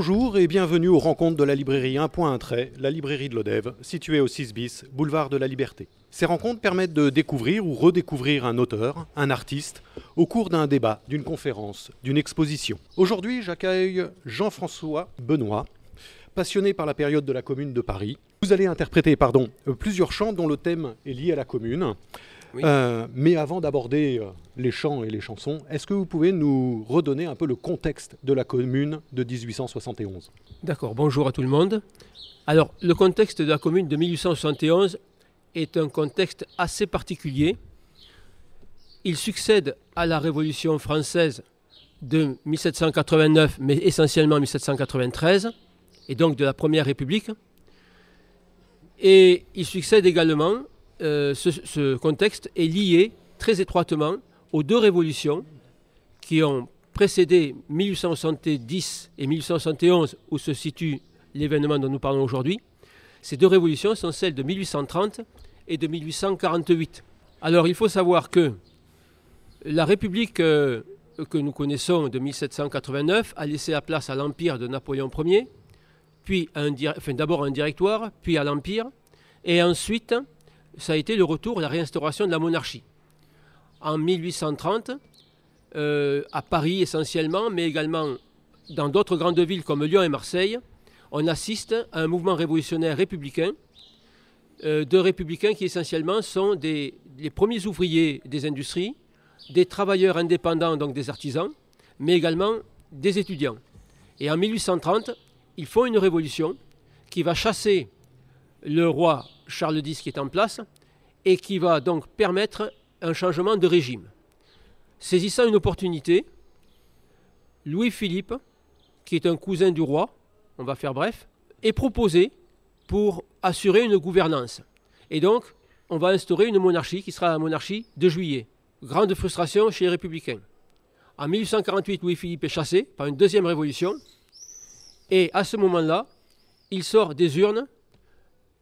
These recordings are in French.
Bonjour et bienvenue aux rencontres de la librairie 1.1, la librairie de l'Odève, située au 6 bis, boulevard de la Liberté. Ces rencontres permettent de découvrir ou redécouvrir un auteur, un artiste, au cours d'un débat, d'une conférence, d'une exposition. Aujourd'hui, j'accueille Jean-François Benoît, passionné par la période de la Commune de Paris. Vous allez interpréter plusieurs chants dont le thème est lié à la Commune. Oui. Mais avant d'aborder les chants et les chansons, est-ce que vous pouvez nous redonner un peu le contexte de la Commune de 1871 ? D'accord, bonjour à tout le monde. Alors, le contexte de la Commune de 1871 est un contexte assez particulier. Il succède à la Révolution française de 1789, mais essentiellement 1793, et donc de la Première République. Et il succède également, ce contexte est lié très étroitement aux deux révolutions qui ont précédé 1870 et 1871, où se situe l'événement dont nous parlons aujourd'hui. Ces deux révolutions sont celles de 1830 et de 1848. Alors il faut savoir que la République que nous connaissons de 1789 a laissé la place à l'Empire de Napoléon Ier, puis d'abord à un directoire, puis à l'Empire, et ensuite ça a été le retour, la réinstauration de la monarchie. En 1830, à Paris essentiellement, mais également dans d'autres grandes villes comme Lyon et Marseille, on assiste à un mouvement révolutionnaire républicain, de républicains qui essentiellement sont les premiers ouvriers des industries, des travailleurs indépendants, donc des artisans, mais également des étudiants. Et en 1830, ils font une révolution qui va chasser le roi Charles X qui est en place et qui va donc permettre un changement de régime. Saisissant une opportunité, Louis-Philippe, qui est un cousin du roi, on va faire bref, est proposé pour assurer une gouvernance. Et donc, on va instaurer une monarchie qui sera la monarchie de Juillet. Grande frustration chez les républicains. En 1848, Louis-Philippe est chassé par une deuxième révolution. Et à ce moment-là, il sort des urnes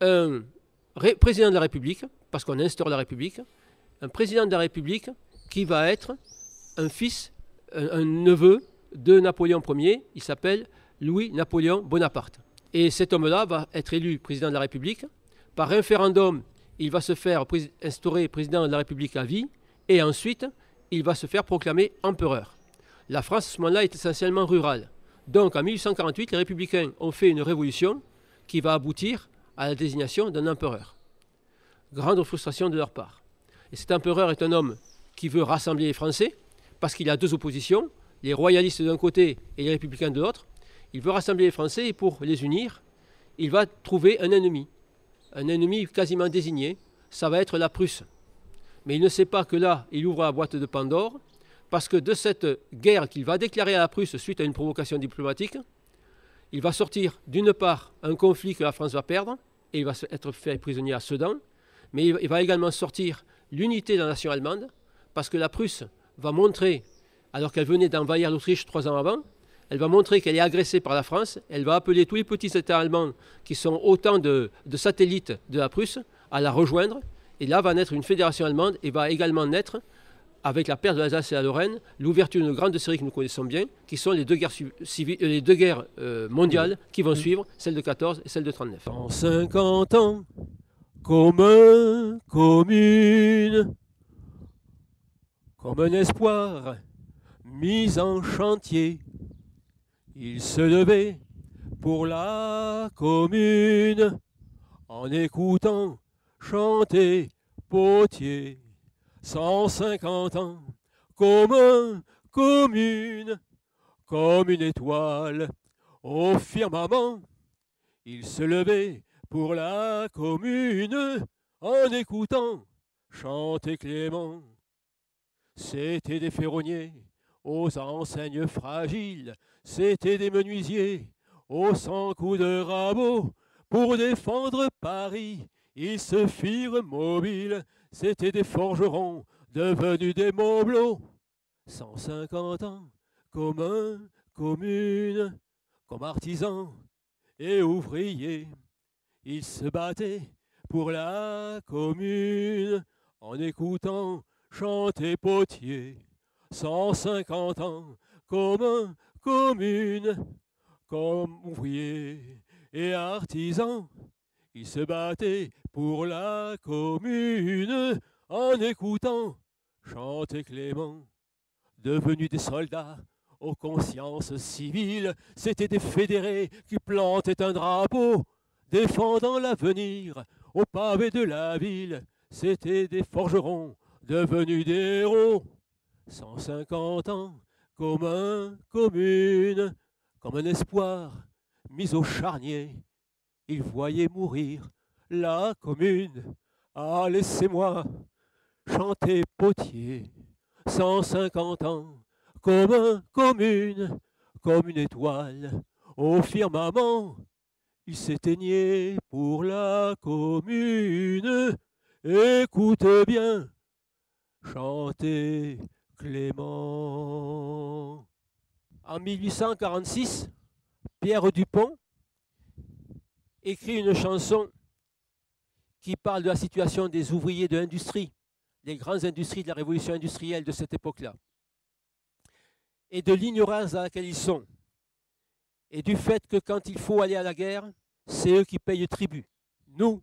un président de la République, parce qu'on instaure la République, un président de la République qui va être un fils, un neveu de Napoléon Ier, il s'appelle Louis-Napoléon Bonaparte. Et cet homme-là va être élu président de la République. Par référendum, il va se faire instaurer président de la République à vie, et ensuite, il va se faire proclamer empereur. La France, à ce moment-là, est essentiellement rurale. Donc, en 1848, les républicains ont fait une révolution qui va aboutir à la désignation d'un empereur. Grande frustration de leur part. Et cet empereur est un homme qui veut rassembler les Français, parce qu'il y a deux oppositions, les royalistes d'un côté et les républicains de l'autre. Il veut rassembler les Français et pour les unir, il va trouver un ennemi quasiment désigné, ça va être la Prusse. Mais il ne sait pas que là, il ouvre la boîte de Pandore, parce que de cette guerre qu'il va déclarer à la Prusse suite à une provocation diplomatique, il va sortir d'une part un conflit que la France va perdre, et il va être fait prisonnier à Sedan, mais il va également sortir l'unité de la nation allemande, parce que la Prusse va montrer, alors qu'elle venait d'envahir l'Autriche 3 ans avant, elle va montrer qu'elle est agressée par la France, elle va appeler tous les petits États allemands qui sont autant de satellites de la Prusse à la rejoindre, et là va naître une fédération allemande, et va également naître, avec la perte de l'Alsace et la Lorraine, l'ouverture d'une grande série que nous connaissons bien, qui sont les deux guerres mondiales qui vont suivre, celle de 14 et celle de 39. 150 ans, commune, comme un espoir mis en chantier, il se levait pour la Commune, en écoutant chanter Potier. 150 ans, commune, comme une étoile au firmament, il se levait pour la Commune, en écoutant chanter Clément. C'étaient des ferronniers aux enseignes fragiles, c'étaient des menuisiers aux 100 coups de rabot. Pour défendre Paris, ils se firent mobiles, c'étaient des forgerons devenus des mobilos. 150 ans, commune, comme artisans et ouvriers, ils se battaient pour la Commune, en écoutant chanter Potier. 150 ans, commune, comme ouvriers et artisans. Ils se battaient pour la commune en écoutant chanter Clément. Devenus des soldats aux consciences civiles, c'étaient des fédérés qui plantaient un drapeau, défendant l'avenir au pavé de la ville. C'étaient des forgerons devenus des héros. 150 ans, commune, comme un espoir mis au charnier. Ils voyaient mourir la commune. Ah, laissez-moi chanter Potier. 150 ans, commune, comme une étoile au firmament. Il s'éteignait pour la commune. Écoutez bien, chantez Clément. En 1846, Pierre Dupont écrit une chanson qui parle de la situation des ouvriers de l'industrie, des grandes industries de la révolution industrielle de cette époque-là, et de l'ignorance dans laquelle ils sont, et du fait que quand il faut aller à la guerre, c'est eux qui payent tribut. Nous,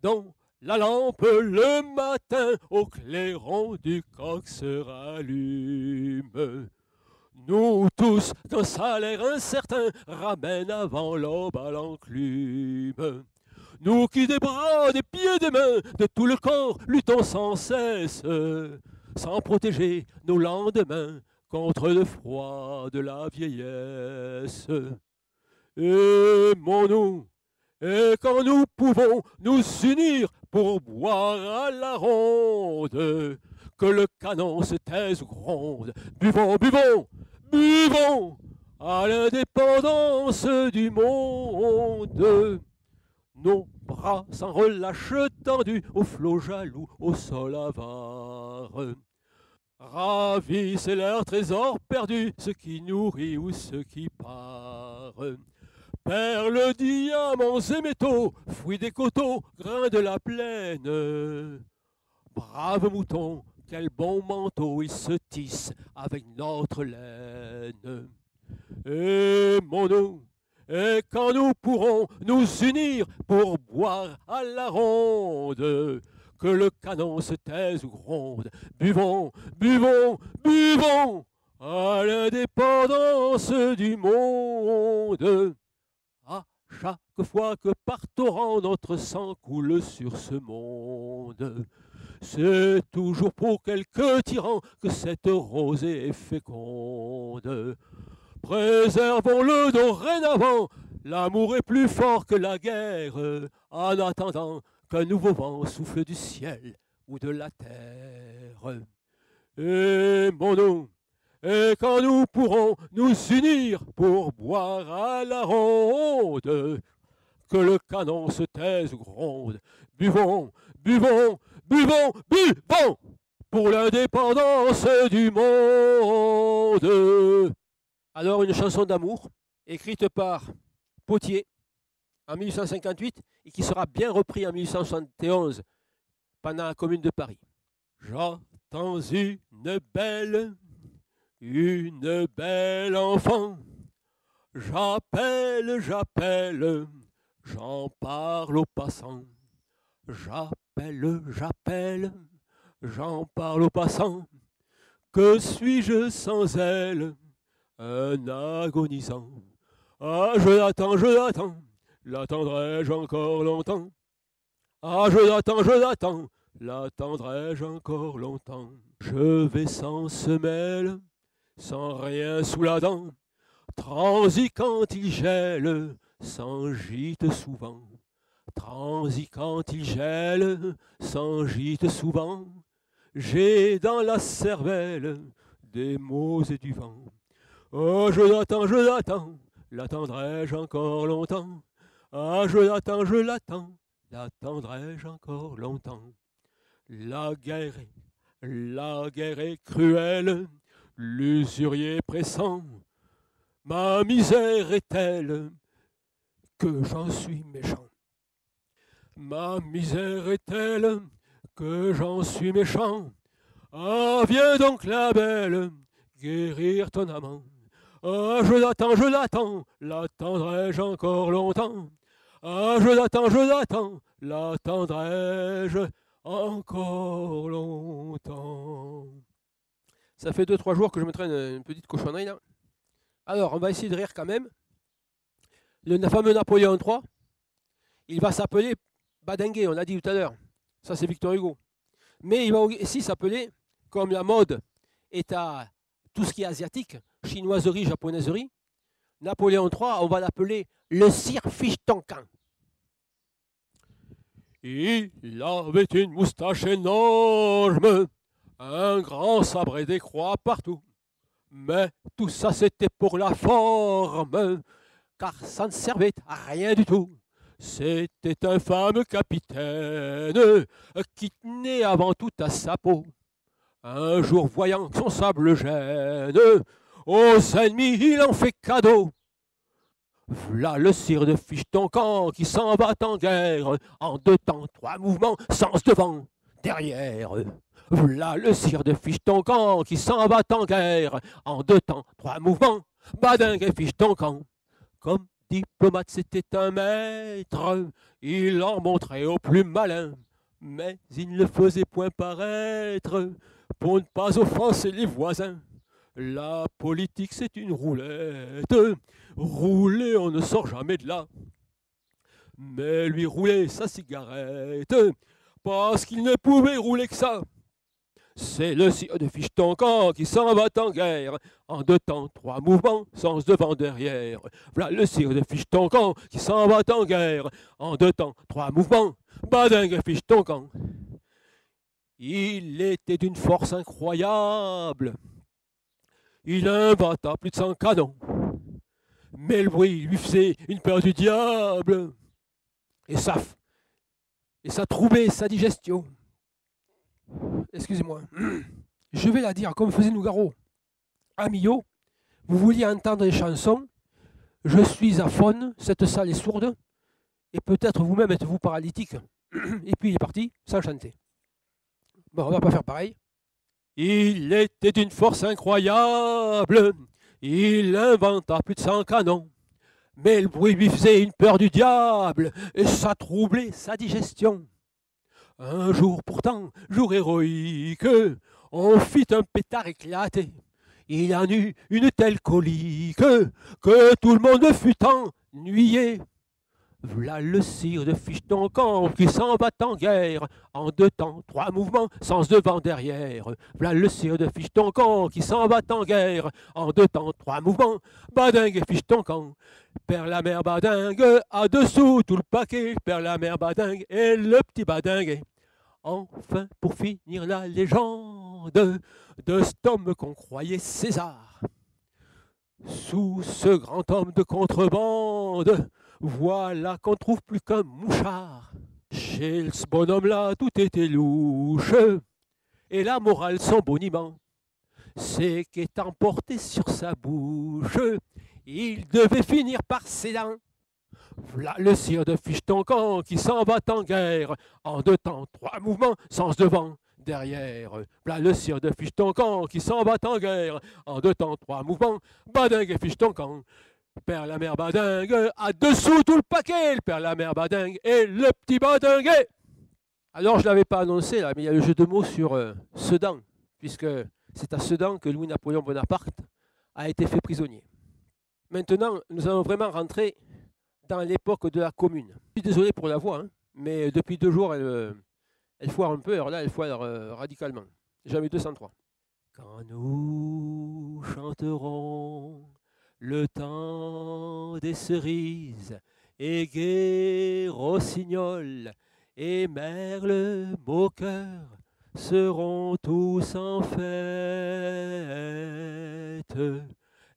dans la lampe le matin, au clairon du coq se rallume. Nous tous, qu'un salaire incertain ramène avant l'aube à l'enclume. Nous qui des bras, des pieds, des mains, de tout le corps, luttons sans cesse, sans protéger nos lendemains contre le froid de la vieillesse. Aimons-nous, et quand nous pouvons nous unir pour boire à la ronde, que le canon se taise ou gronde. Buvons, buvons, buvons à l'indépendance du monde. Nos bras sans relâche tendus aux flots jaloux, au sol avare. Ravis, c'est leur trésor perdu, ce qui nourrit ou ce qui part. Perles, diamants et métaux, fruits des coteaux, grains de la plaine. Braves moutons, quel bon manteau ils se tissent avec notre laine. Aimons-nous, et quand nous pourrons nous unir pour boire à la ronde, que le canon se taise ou gronde. Buvons, buvons, buvons à l'indépendance du monde. À chaque fois que par torrent notre sang coule sur ce monde, c'est toujours pour quelques tyrans que cette rosée est féconde. Préservons-le dorénavant, l'amour est plus fort que la guerre, en attendant qu'un nouveau vent souffle du ciel ou de la terre. Aimons-nous, et quand nous pourrons nous unir pour boire à la ronde, que le canon se taise ou gronde. Buvons, buvons, buvons, buvons pour l'indépendance du monde. Alors une chanson d'amour, écrite par Potier en 1858 et qui sera bien reprise en 1871 pendant la Commune de Paris. J'attends une belle enfant. J'appelle, j'en parle aux passants. J'appelle, j'en parle aux passants. Que suis-je sans elle? Un agonisant. Ah, je l'attends, l'attendrai-je encore longtemps? Ah, je l'attends, l'attendrai-je encore longtemps? Je vais sans semelle, sans rien sous la dent, transi quand il gèle, sans gîte souvent. Transi quand il gèle, sans gîte souvent, j'ai dans la cervelle des mots et du vent. Oh, je l'attends, l'attendrai-je encore longtemps? Ah, je l'attends, l'attendrai-je encore longtemps? La guerre est cruelle, l'usurier pressant. Ma misère est telle que j'en suis méchant. Ma misère est telle que j'en suis méchant. Ah, viens donc la belle, guérir ton amant. Ah, je l'attends, l'attendrai-je encore longtemps? Ah, je l'attends, l'attendrai-je encore longtemps. Ça fait 2-3 jours que je me traîne une petite cochonnerie là. Alors, on va essayer de rire quand même. Le fameux Napoléon III, il va s'appeler Badinguet, on l'a dit tout à l'heure. Ça, c'est Victor Hugo. Mais il va aussi s'appeler, comme la mode est à tout ce qui est asiatique, chinoiserie, japonaiserie, Napoléon III, on va l'appeler le Sir Fichtoncan. Il avait une moustache énorme, un grand sabre et des croix partout. Mais tout ça c'était pour la forme, car ça ne servait à rien du tout. C'était un fameux capitaine qui tenait avant tout à sa peau. Un jour voyant que son sable gêne, aux ennemis il en fait cadeau. V'là le sire de Fichtoncan qui s'en va en guerre, en 2 temps, 3 mouvements, sens devant, derrière. V'là le sire de Fichtoncan qui s'en va en guerre, en 2 temps, 3 mouvements, badingue et Fichtoncan. Comme diplomate c'était un maître, il en montrait au plus malin, mais il ne le faisait point paraître pour ne pas offenser les voisins. La politique c'est une roulette, rouler on ne sort jamais de là. Mais lui rouler sa cigarette, parce qu'il ne pouvait rouler que ça. C'est le sire de Fichtoncan qui s'en va en guerre, en 2 temps, 3 mouvements, sens devant, derrière. Voilà le sire de Fichtoncan qui s'en va en guerre, en 2 temps, 3 mouvements, badingue Fichtoncan. Il était d'une force incroyable. Il inventa plus de 100 canons. Mais le bruit lui faisait une peur du diable. Et ça troublait sa digestion. Excusez-moi. Je vais la dire comme faisait Nougaro. À Millau, vous vouliez entendre les chansons. Je suis à faune, cette salle est sourde. Et peut-être vous-même êtes-vous paralytique. Et puis il est parti sans chanter. Bon, on va pas faire pareil. Il était d'une force incroyable, il inventa plus de 100 canons. Mais le bruit lui faisait une peur du diable, et ça troublait sa digestion. Un jour pourtant, jour héroïque, on fit un pétard éclaté. Il en eut une telle colique, que tout le monde fut ennuyé. V'là le sire de Fichtoncan qui s'en va en guerre, en 2 temps, 3 mouvements, sens devant, derrière. V'là le sire de Fichtoncan qui s'en va en guerre, en 2 temps, 3 mouvements, badingue et Fichtoncan. Père la mère badingue, à dessous tout le paquet, père la mère badingue et le petit badingue. Enfin, pour finir la légende de cet homme qu'on croyait César. Sous ce grand homme de contrebande, voilà qu'on trouve plus qu'un mouchard. Chez ce bonhomme-là, tout était louche, et la morale, son boniment, c'est qu'étant porté sur sa bouche, il devait finir par ses dents. V'là le sire de Fichtoncan qui s'en va en guerre, en 2 temps, 3 mouvements, sens devant, derrière. V'là le sire de Fichtoncan qui s'en va en guerre, en 2 temps, 3 mouvements, badingue et Fichtoncan. Père la mère badingue, à dessous tout le paquet, le père la mère badingue et le petit badingue. Alors je ne l'avais pas annoncé là, mais il y a le jeu de mots sur Sedan, puisque c'est à Sedan que Louis-Napoléon Bonaparte a été fait prisonnier. Maintenant, nous allons vraiment rentrer dans l'époque de la Commune. Je suis désolé pour la voix, hein, mais depuis 2 jours, elle foire un peu, alors là, elle foire radicalement. Jamais 203. Quand nous chanterons le temps des cerises, et gai rossignol, et merle moqueur seront tous en fête.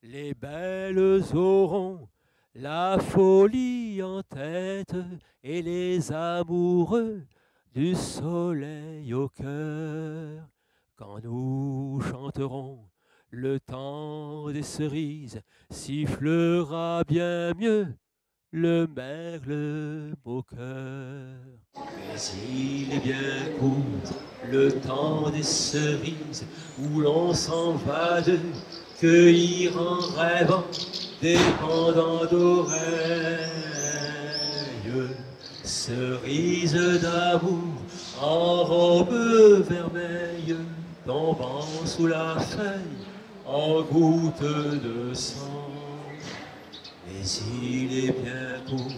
Les belles auront la folie en tête, et les amoureux du soleil au cœur. Quand nous chanterons le temps des cerises, sifflera bien mieux le merle moqueur. Mais il est bien court le temps des cerises, où l'on s'en va de cueillir en rêvant des pendants d'oreilles, cerises d'amour en robe vermeille, tombant sous la feuille en gouttes de sang. Mais il est bien court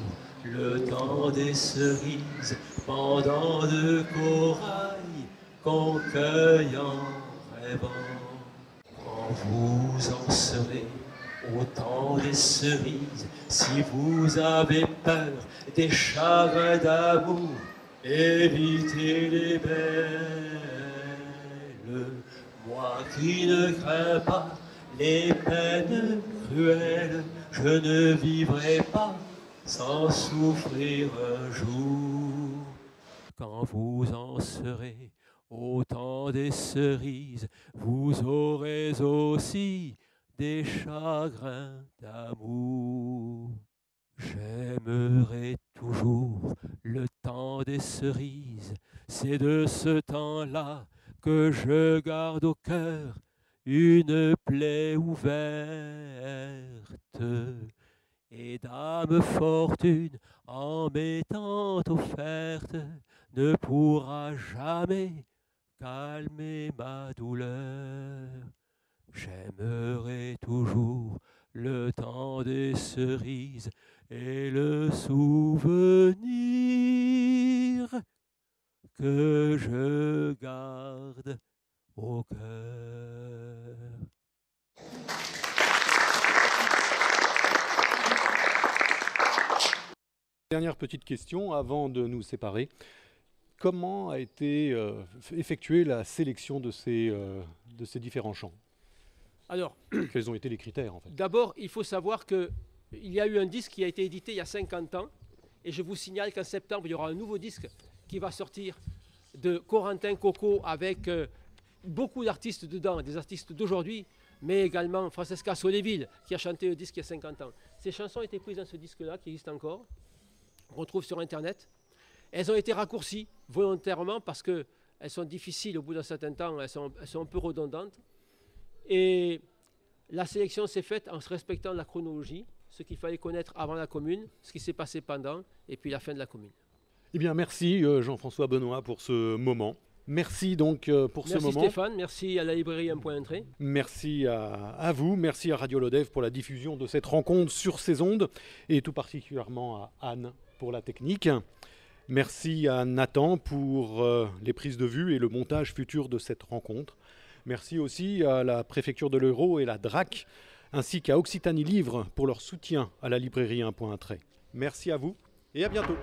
le temps des cerises, pendant de corail qu'on cueille en rêvant. Quand vous en serez au temps des cerises, si vous avez peur des chagrins d'amour, évitez les belles. Moi qui ne crains pas les peines cruelles, je ne vivrai pas sans souffrir un jour. Quand vous en serez au temps des cerises, vous aurez aussi des chagrins d'amour. J'aimerai toujours le temps des cerises, c'est de ce temps-là que je garde au cœur une plaie ouverte. Et Dame Fortune, en m'étant offerte, ne pourra jamais calmer ma douleur. J'aimerai toujours le temps des cerises et le souvenir que je garde au cœur. Dernière petite question avant de nous séparer. Comment a été effectuée la sélection de ces différents chants? Alors, quels ont été les critères en fait? D'abord, il faut savoir qu'il y a eu un disque qui a été édité il y a 50 ans. Et je vous signale qu'en septembre, il y aura un nouveau disque qui va sortir de Corentin Coco avec beaucoup d'artistes dedans, des artistes d'aujourd'hui, mais également Francesca Soléville qui a chanté le disque il y a 50 ans. Ces chansons ont été prises dans ce disque-là qui existe encore. On retrouve sur Internet. Elles ont été raccourcies volontairement parce qu'elles sont difficiles au bout d'un certain temps, elles sont un peu redondantes. Et la sélection s'est faite en se respectant la chronologie, ce qu'il fallait connaître avant la commune, ce qui s'est passé pendant, et puis la fin de la commune. Eh bien, merci Jean-François Benoît pour ce moment. Merci donc pour ce moment. Merci Stéphane, merci à la librairie Un Point Entrée. Merci à vous, merci à Radio Lodève pour la diffusion de cette rencontre sur ces ondes, et tout particulièrement à Anne pour la technique. Merci à Nathan pour les prises de vue et le montage futur de cette rencontre. Merci aussi à la préfecture de l'Euro et la DRAC, ainsi qu'à Occitanie Livre pour leur soutien à la librairie Un Point Entrée. Merci à vous et à bientôt.